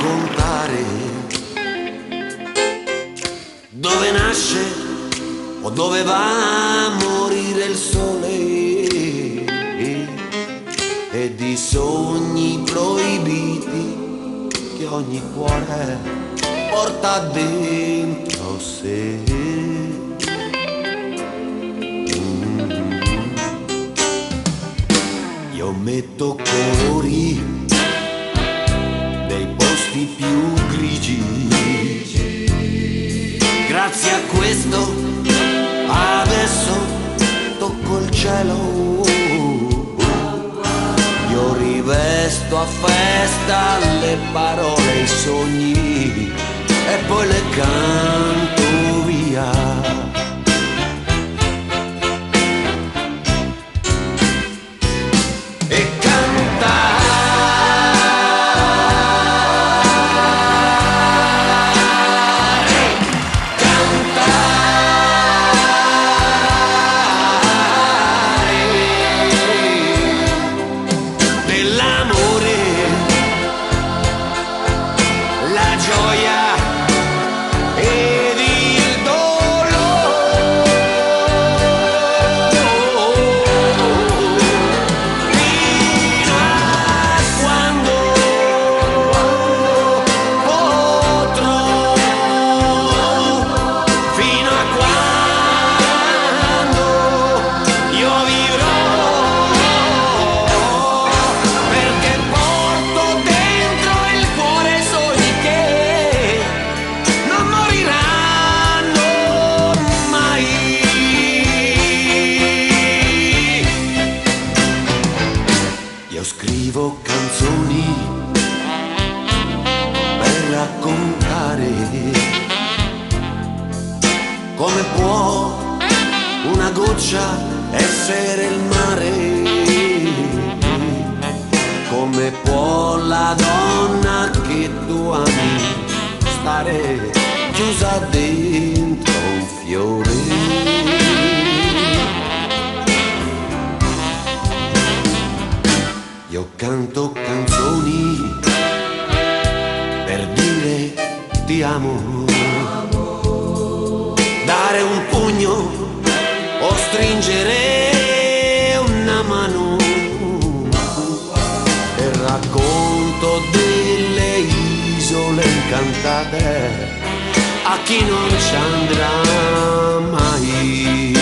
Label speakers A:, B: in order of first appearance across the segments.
A: raccontare dove nasce o dove va a morire il sole, e di sogni proibiti che ogni cuore porta dentro sé. Io metto colori nei posti più grigi, grazie a questo adesso tocco il cielo. Io rivesto a festa le parole e i sogni e poi le canto via. Scrivo canzoni per raccontare come può una goccia essere il mare, come può la donna che tu ami stare chiusa dentro un fiore. Io canto canzoni per dire ti amo, dare un pugno o stringere una mano, e racconto delle isole incantate a chi non ci andrà mai.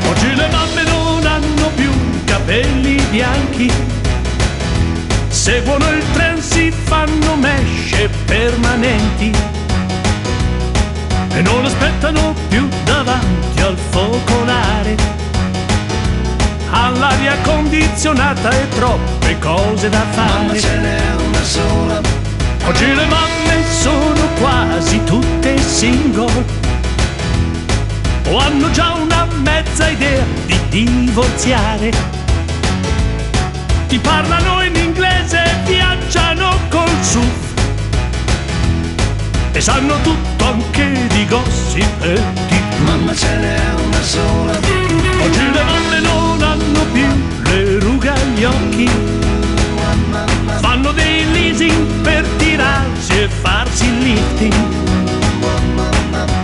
B: Oggi le mamme non hanno più capelli bianchi, seguono il tren, si fanno mesce permanenti e non aspettano più davanti al focolare, all'aria condizionata e troppe cose da fare.
C: Mamma ce n'è una sola.
B: Oggi le mamme sono quasi tutte single o hanno già una mezza idea di divorziare. Molti parlano in inglese, viaggiano col SUV e sanno tutto anche di gossip e di
C: Mamma ce n'è una sola.
B: oggi le mamme non hanno più le rughe agli occhi, fanno dei leasing per tirarsi e farsi il lifting,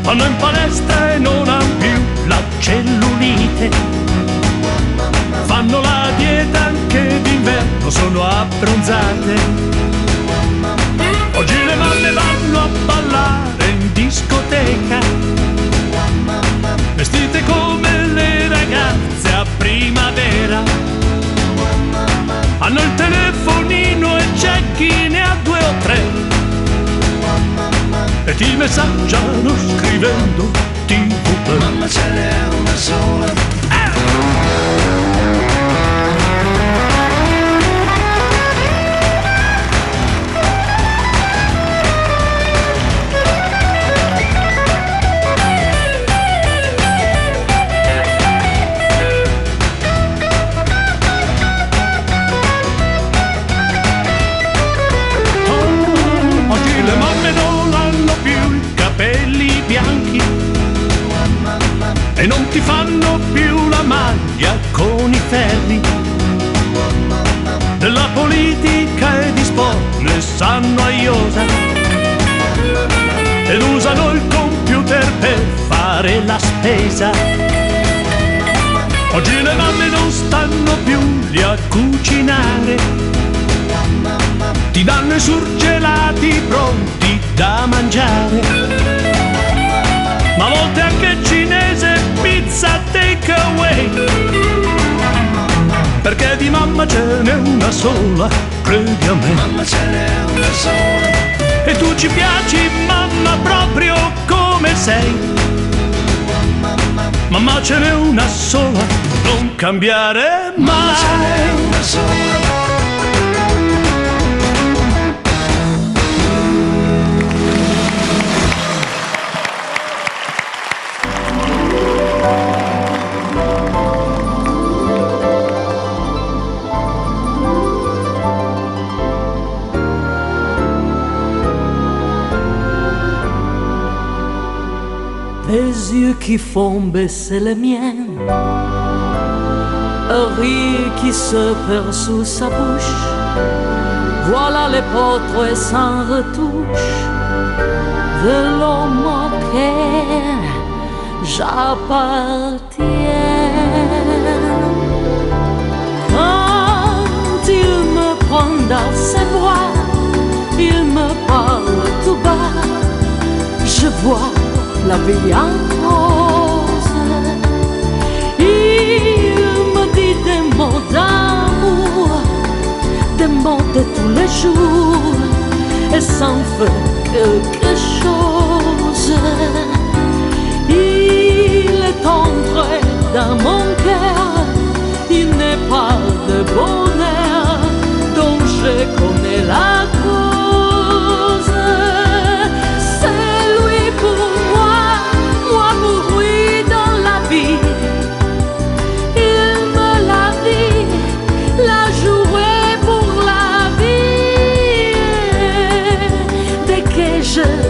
B: vanno in palestra e non hanno più la cellulite, fanno la dieta anche d'inverno, sono abbronzate. Oggi le mamme vanno a ballare in discoteca, vestite come le ragazze a primavera, hanno il telefonino e c'è chi ne ha 2 o 3 e ti messaggiano scrivendo TV.
C: Mamma ce n'è una sola.
B: E non ti fanno più la maglia con i ferri, della politica e di sport ne sanno a iosa, ed usano il computer per fare la spesa. Oggi le mamme non stanno più lì a cucinare, ti danno i surgelati pronti da mangiare, ma a volte anche cinese, pizza take away, perché di mamma ce n'è una sola, credi a me.
C: Mamma ce n'è una sola.
B: E tu ci piaci, mamma, proprio come sei. Mamma ce n'è una sola, non cambiare mai.
C: Mamma ce n'è una sola.
D: Les yeux qui font baisser les miens, un rire qui se perd sous sa bouche, voilà les portraits sans retouche de l'homme auquel j'appartiens. Quand il me prend dans ses bras, il me parle tout bas, je vois la vie en rose. Il me dit des mots d'amour, des mots de tous les jours, et s'en fait quelque chose. Il est entré dans mon cœur, il n'est pas de bonheur dont je connais la cause.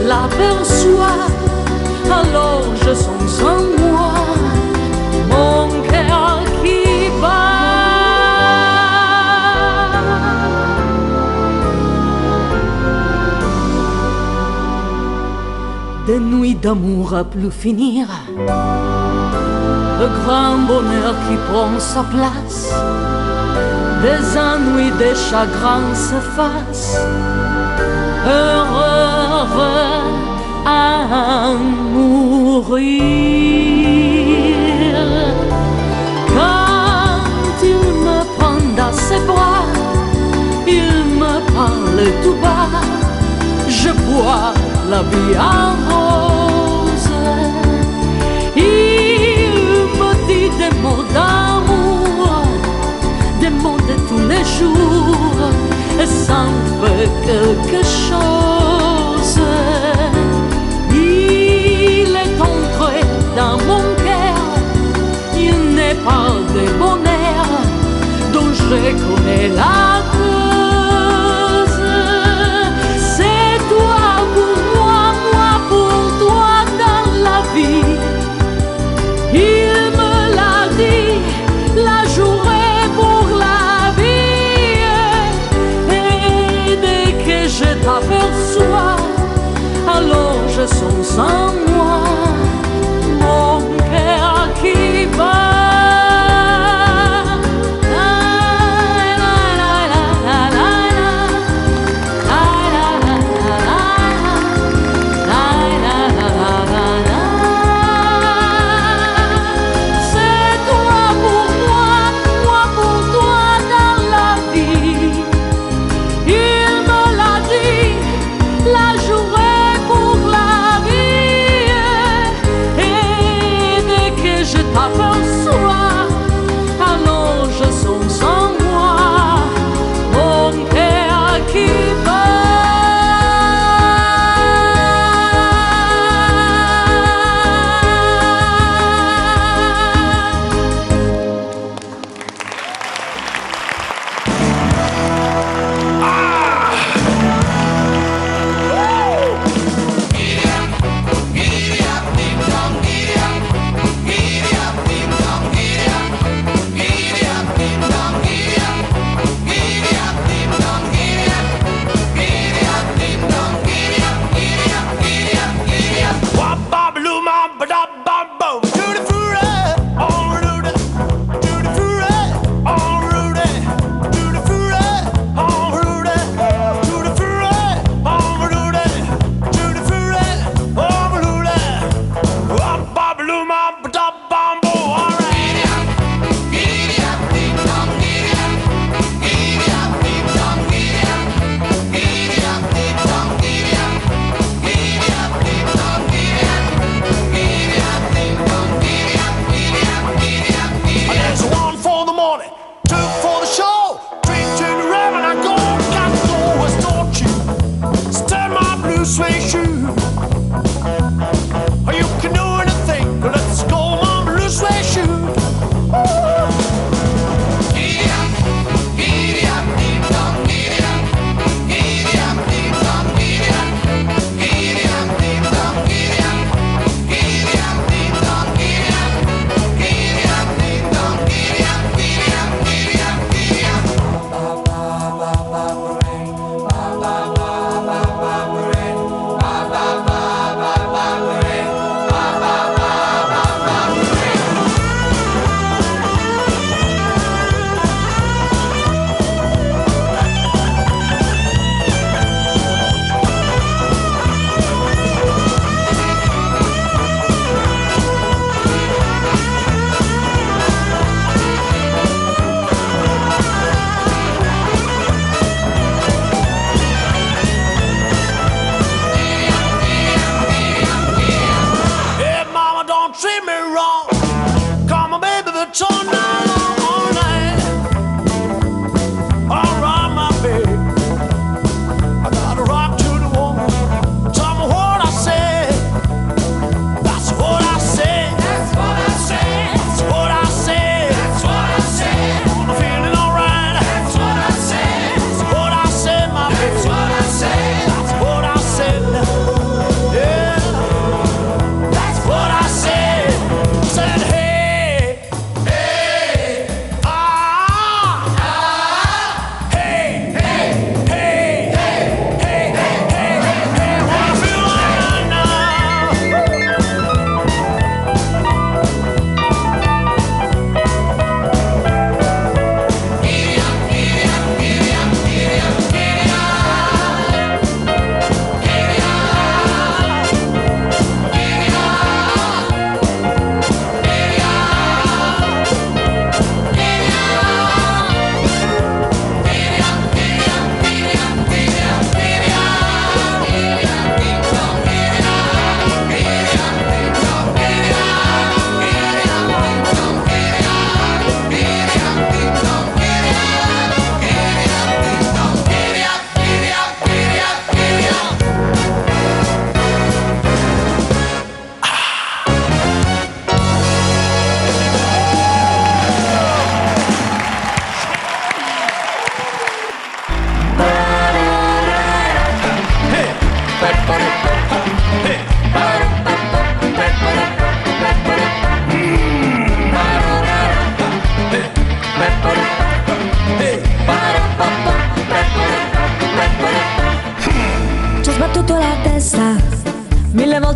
D: L'aperçois, alors je sens en moi mon cœur qui bat. Des nuits d'amour à plus finir, le grand bonheur qui prend sa place, des ennuis, des chagrins s'effacent, heureux à mourir. Quand il me prend dans ses bras, il me parle tout bas, je vois la vie en rose. Il me dit des mots d'amour, des mots de tous les jours, et ça me fait quelque chose. Il est entré dans mon cœur, il n'est pas de bonheur dont je connais la cause. C'est toi pour moi, moi pour toi dans la vie. Il me l'a dit, la journée pour la vie. Et dès que je t'aperçois, alors je sens en moi mon cœur qui bat.
E: La journée pour la vie.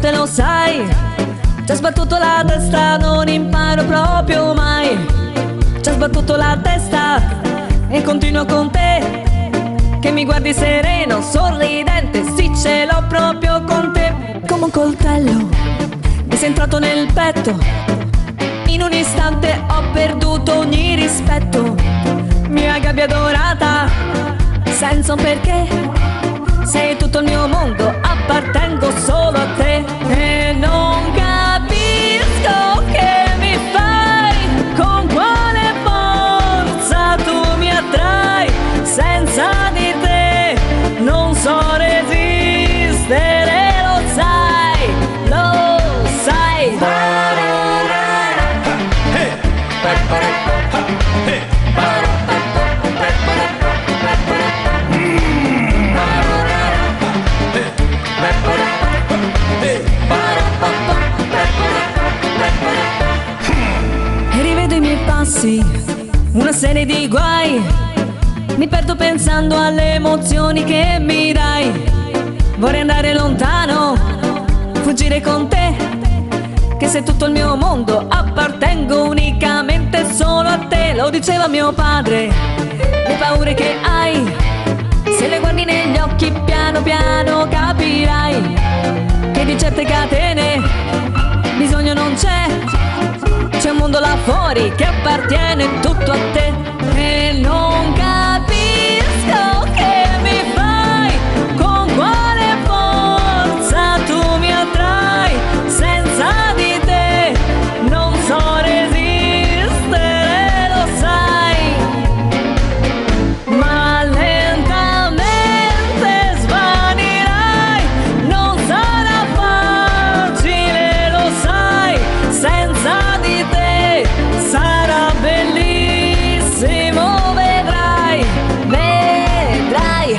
E: volte lo sai, ci ha sbattuto la testa, non imparo proprio mai. Ci ha sbattuto la testa e continuo con te, che mi guardi sereno, sorridente, sì ce l'ho proprio con te. Come un coltello mi sei entrato nel petto, in un istante ho perduto ogni rispetto. Mia gabbia dorata, senza un perché, sei tutto il mio mondo, appartengo solo a te. E non capisco che mi fai, con quale forza tu mi attrai. Senza di te non so resistere, lo sai, lo sai. E rivedo i miei passi, una serie di guai, mi perdo pensando alle emozioni che mi dai. Vorrei andare lontano, fuggire con te, che sei tutto il mio mondo, appartengo unicamente solo a te. Lo diceva mio padre, le paure che hai, se le guardi negli occhi piano piano capirai che di certe catene bisogno non c'è. C'è un mondo là fuori che appartiene tutto a te. E non capisco che mi fai, con quale forza tu mi attrai. Senza di te non so resistere, lo sai. Ma lentamente svanirai, non sarà facile, lo sai. Senza di te sarà bellissimo, vedrai, vedrai.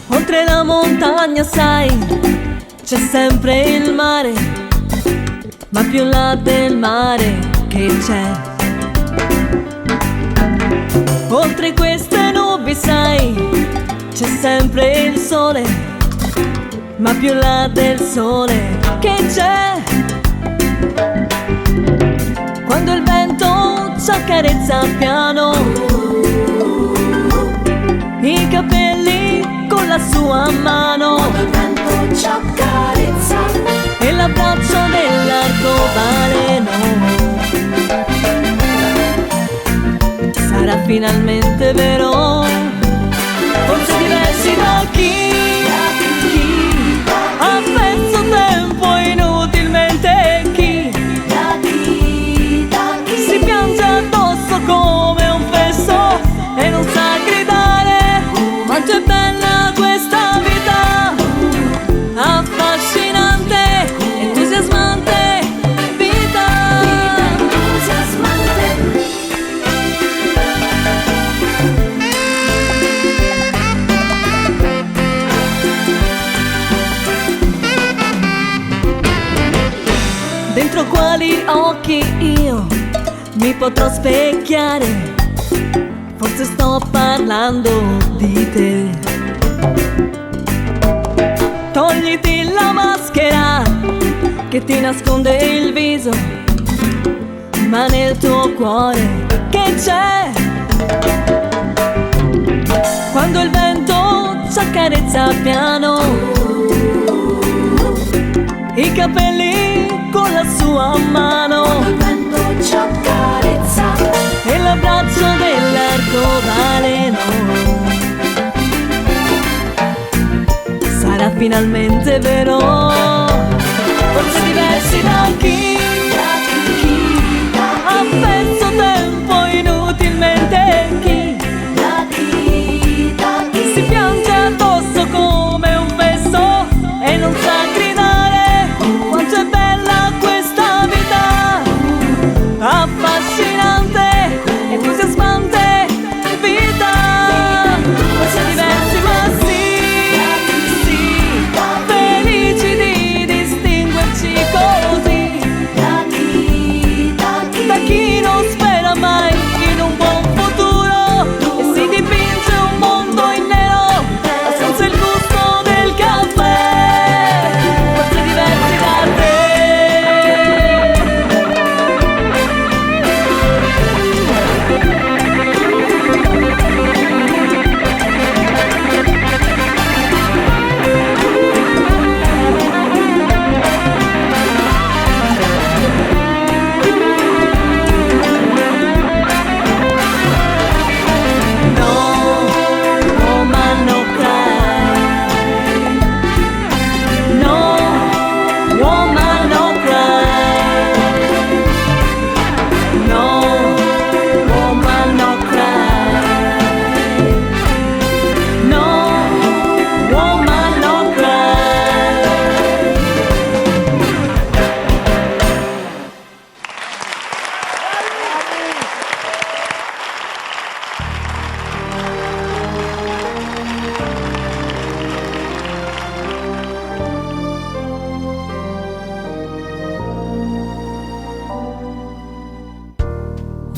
E: Oltre la montagna, sai, c'è sempre il mare, ma più là del mare che c'è. Oltre queste nubi, sai, c'è sempre il sole, ma più là del sole che c'è. Quando il vento ci accarezza piano i capelli con la sua mano, quando il vento ci accarezza e l'abbraccio dell'arcobaleno, sarà finalmente vero. Forse diversi da chi ha perso tempo inutilmente, chi si piange addosso come un fesso e non sa gridare quanto è bella questa vita, affascinante, entusiasmante vita, entusiasmante. Dentro quali occhi io mi potrò specchiare? Forse sto parlando di te. Togliti la maschera che ti nasconde il viso, ma nel tuo cuore che c'è? Quando il vento ci accarezza piano i capelli con la sua mano, quando il vento ci accarezza e l'abbraccio dell'arcobaleno, sarà finalmente vero. Forse diversi da chi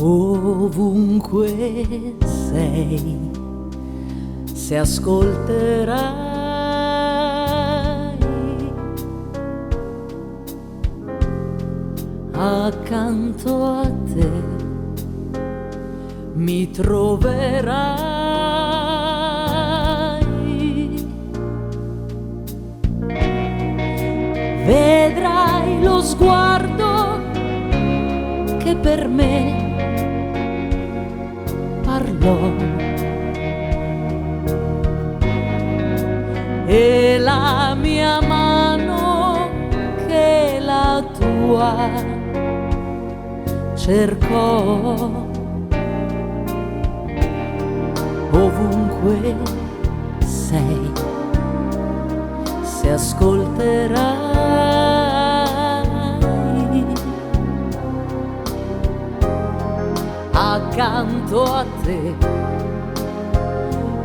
D: ovunque sei, se ascolterai accanto a te mi troverai, vedrai lo sguardo che per me parlò e la mia mano che la tua cercò. Ovunque sei, se ascolterai accanto a te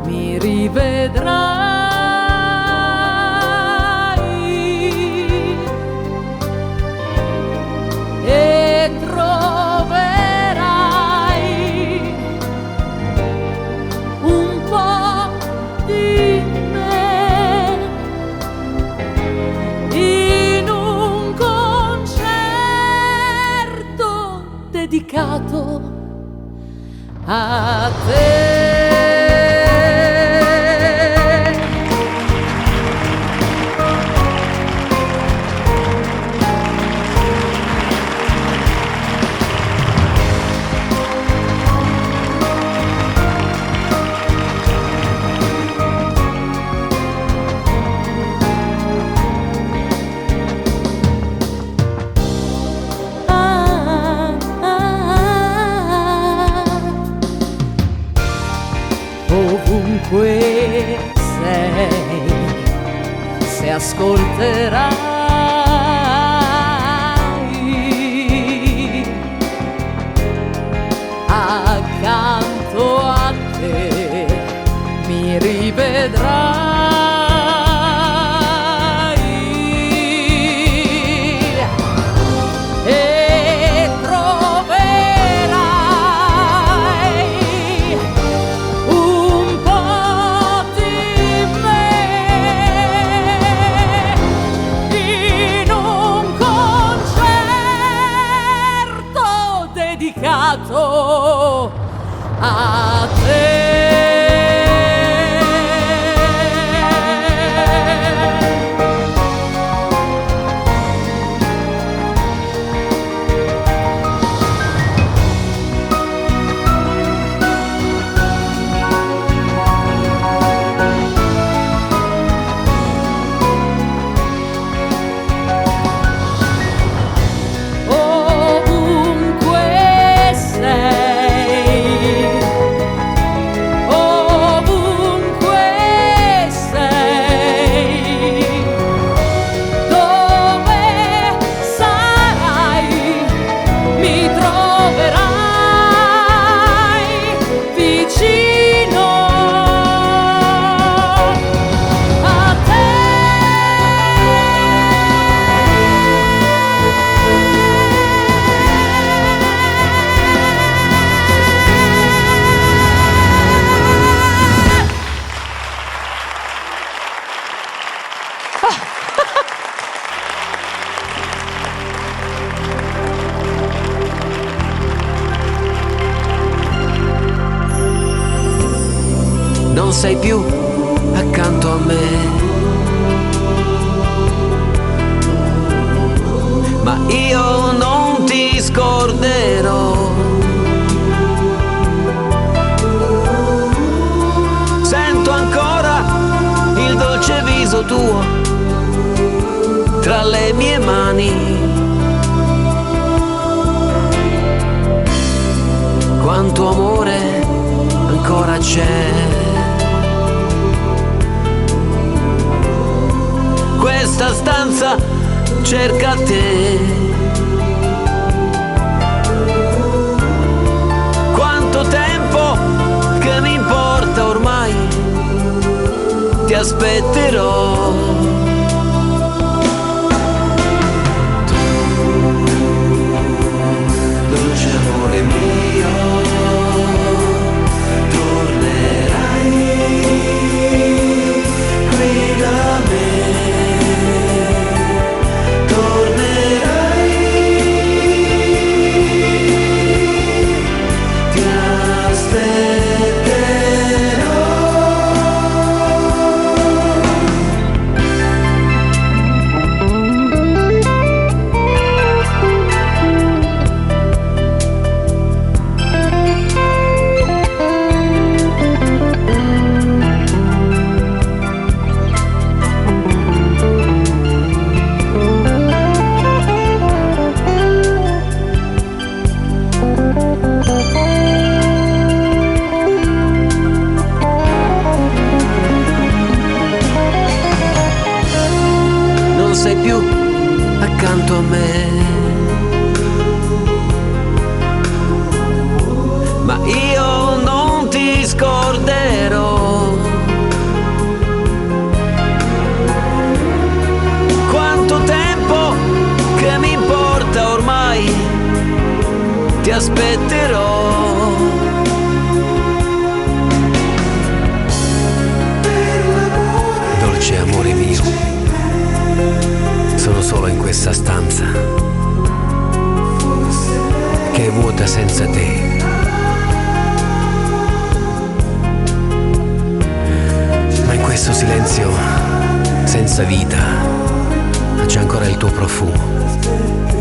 D: mi rivedrai e troverai un po' di me in un concerto dedicato a te. Ovunque sei, se ascolterai accanto a te mi rivedrai e troverai un po' di me in un concerto dedicato a te. Ovunque sei, ovunque sei, dove sarai mi troverai vicino a te.
A: Non sei più accanto a me, ma io non ti scorderò. Sento ancora il dolce viso tuo tra le mie mani. Quanto amore ancora c'è. Questa stanza cerca te. Quanto tempo che mi importa ormai, ti aspetterò. Tu, dolce amore mio, non sei più accanto a me. Ma io non ti scorderò. Quanto tempo che mi importa ormai, ti aspetterò. Dolce amore mio, sono solo in questa stanza che è vuota senza te. Ma in questo silenzio senza vita c'è ancora il tuo profumo.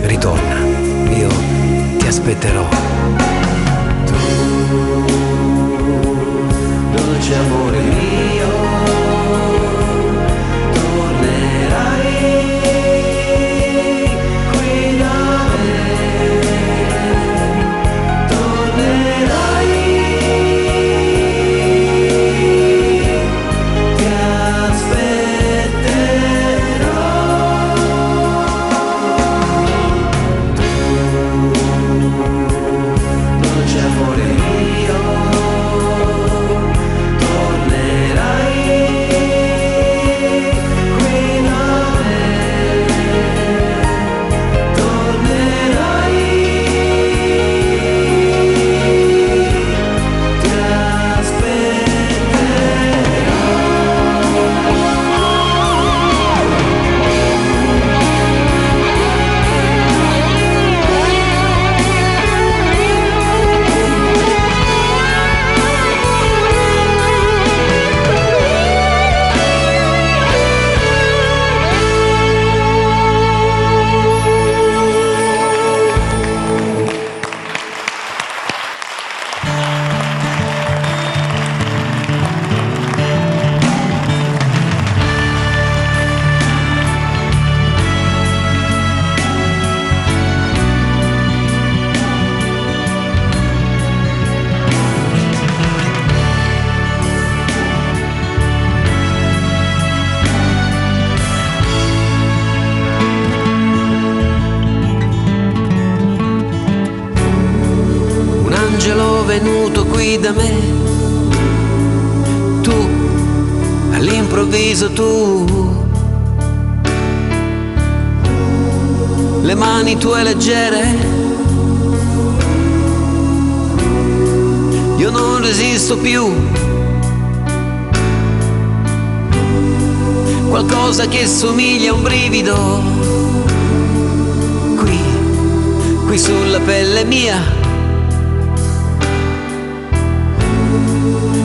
A: Ritorna, io ti aspetterò. Tu, dolce amore mio, tornerai qui da me, tornerai, ti aspetterò. Dolce amore mio, tornerai qui da me, tornerai, ti un angelo venuto qui da me, tu, all'improvviso tu, le mani tue leggere, io non resisto più, qualcosa che somiglia a un brivido, qui sulla pelle mia,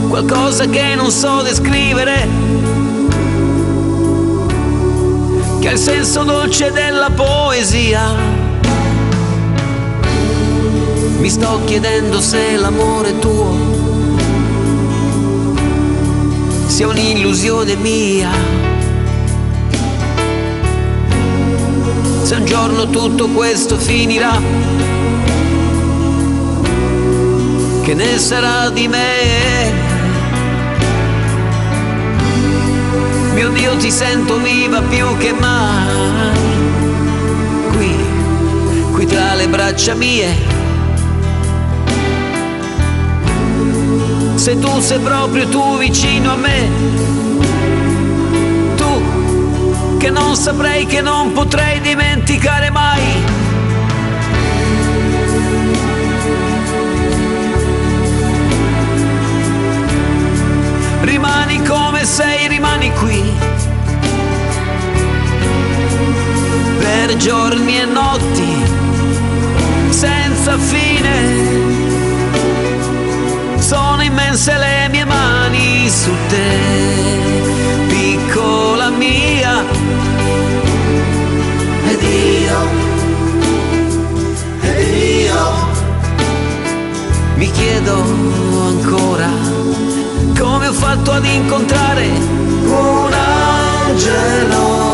A: qualcosa che non so descrivere, che ha il senso dolce della poesia. Mi sto chiedendo se l'amore tuo sia un'illusione mia, se un giorno tutto questo finirà, che ne sarà di me? Mio Dio, ti sento viva più che mai, qui tra le braccia mie. Se tu sei proprio tu vicino a me, tu che non saprei, che non potrei dimenticare mai. Rimani come sei, rimani qui, per giorni e notti, senza fine. Sono immense le mie mani su te, piccola mia. Ed io mi chiedo ancora come ho fatto ad incontrare un angelo.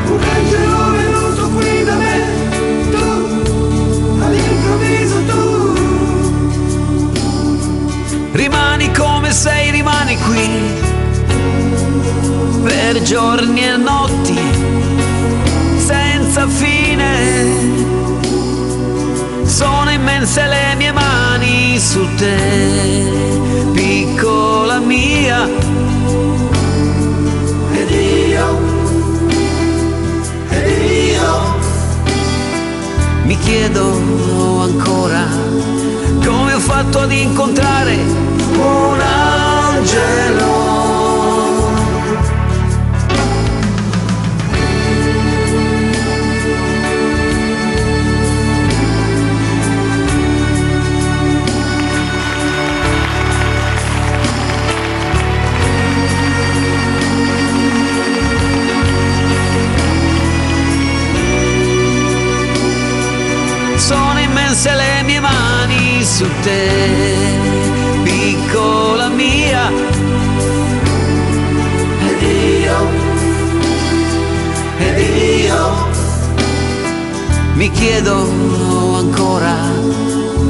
A: Un angelo venuto qui da me, tu, all'improvviso tu. Rimani come sei, rimani qui, per giorni e notti senza fine. Sono immense le mie mani su te, piccola mia. Ed io mi chiedo ancora come ho fatto ad incontrare un angelo. Sono immense le mie mani su te, piccola mia. Ed io mi chiedo ancora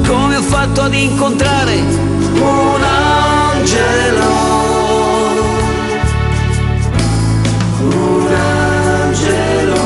A: come ho fatto ad incontrare un angelo. Un angelo.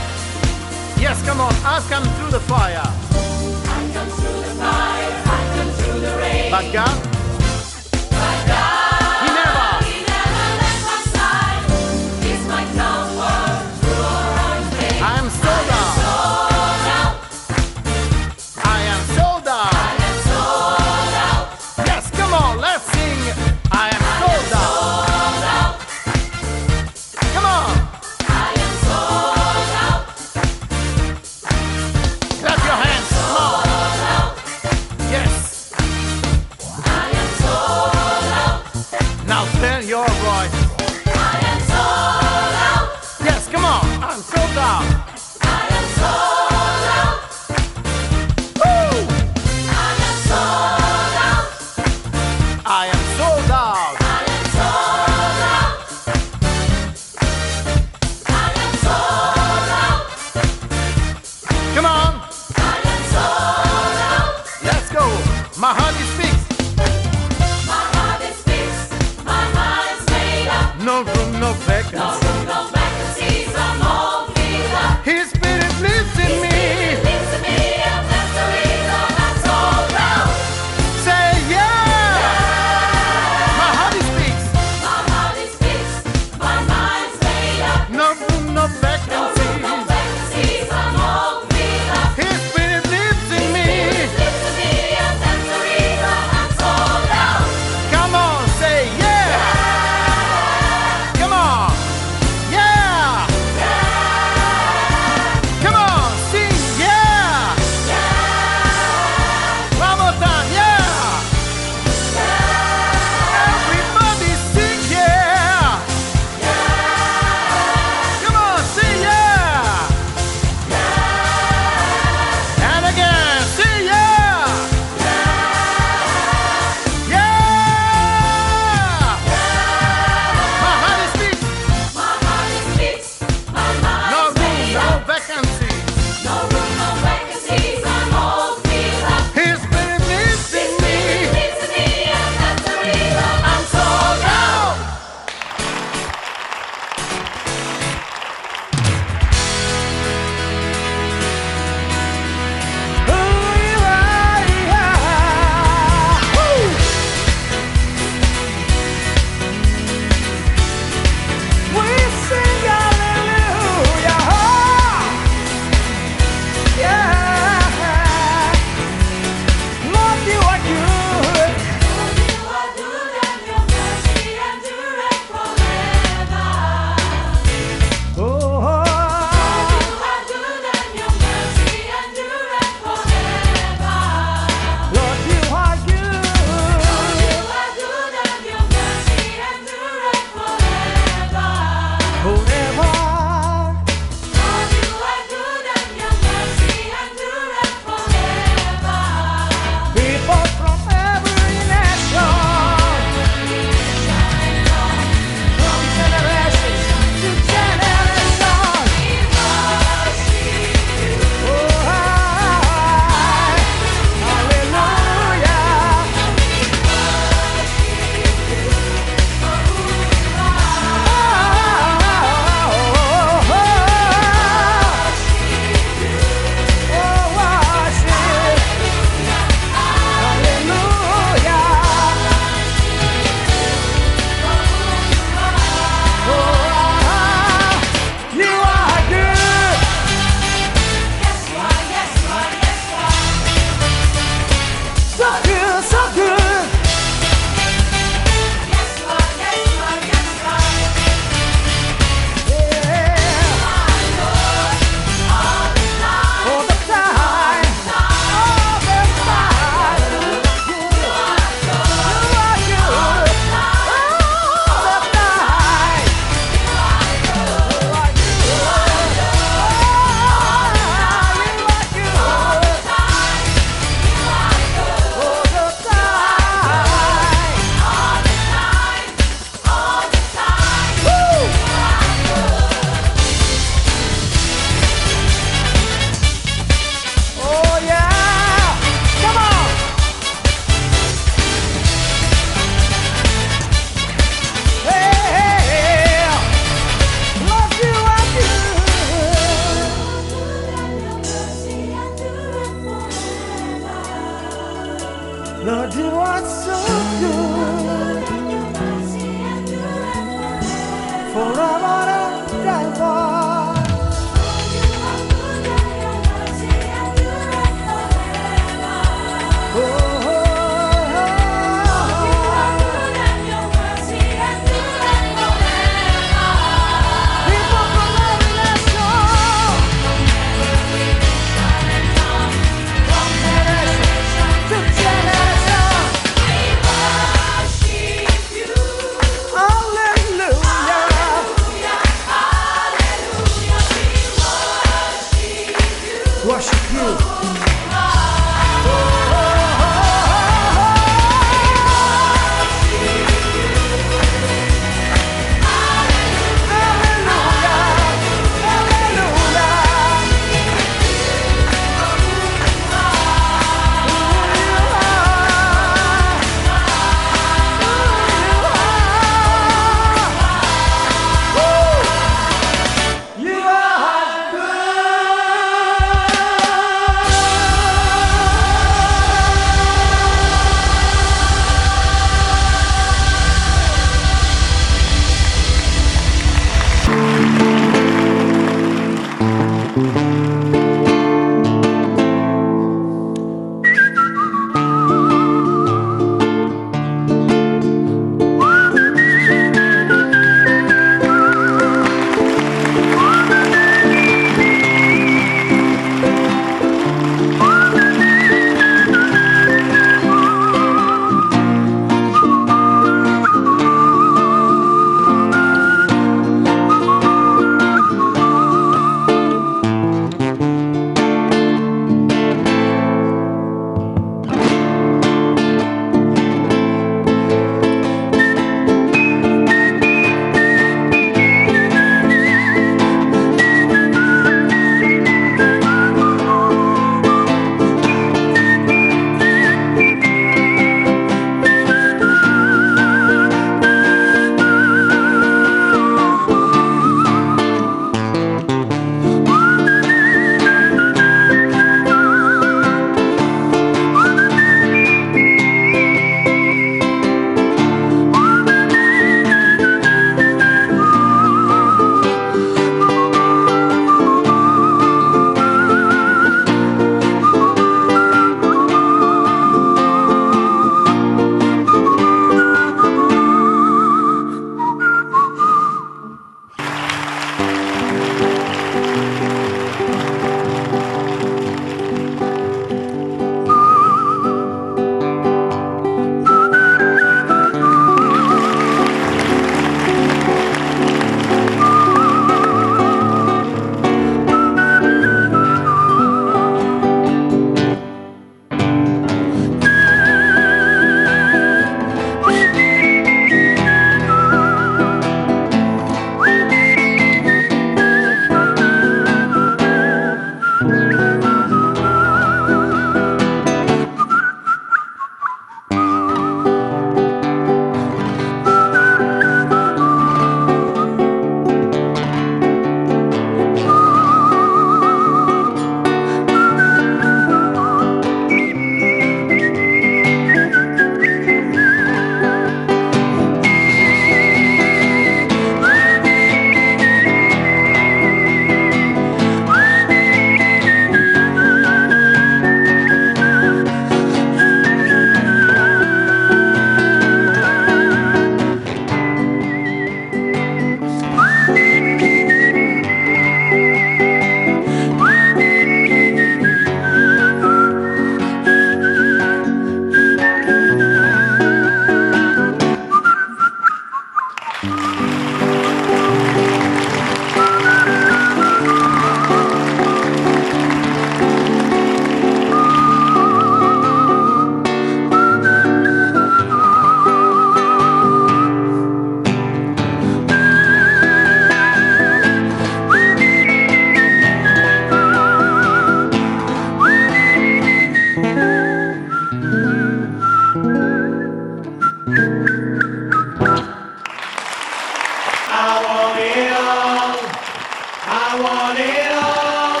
A: want it all.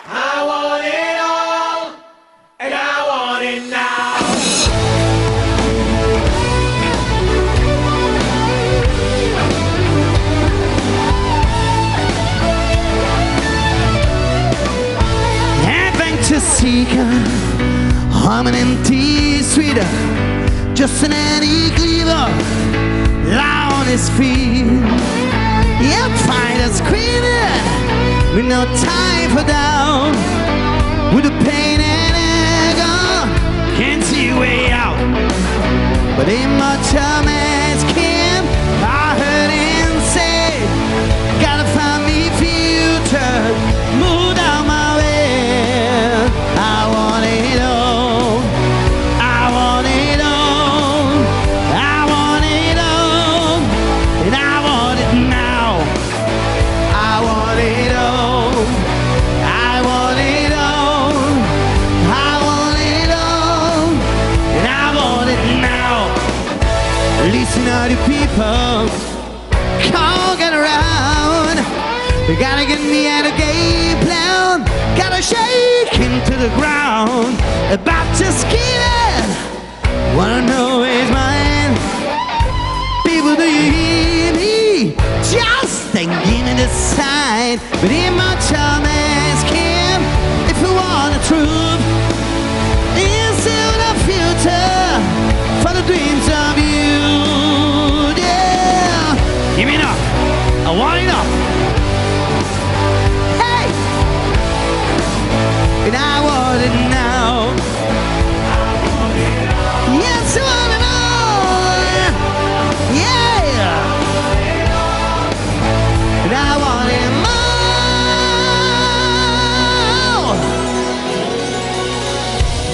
A: I want it all. And I want it now.
B: Adventure seeker, I'm an empty street, just an antique cleaver, lie on his feet. Yeah, fighter screaming, with no time for doubt, with the pain and anger, can't see a way out. But in much a man's camp, I heard him say, gotta find me future, move down my way. I want it all. I want it all. I want it all. And I want it now. I want it all. I want it all. I want it all. And I want it now. Listen all you people, can't get around. You gotta get me out of game plan. Gotta shake him to the ground. About to skin it. Wanna know is mine. People, do you hear me? Just ain't give me the sign. But in my man's camp, if you want the truth, is still the future for the dreams of you. Yeah. Give me enough. I want enough. Hey! And I want it now. Yes, I want it all. Yeah. And I want it more.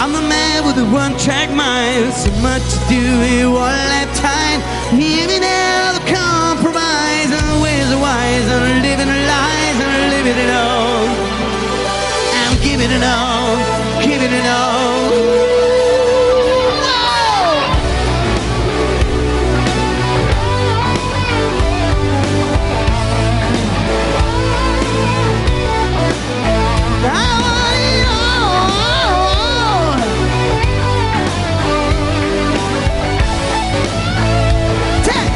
B: I'm the man with the one-track mind. So much to do in one lifetime. Hear me now, the compromise. And ways are wise. I'm living lies. I'm living it all. Giving it all, giving it all. Whoa! I want it all. Take.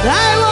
B: I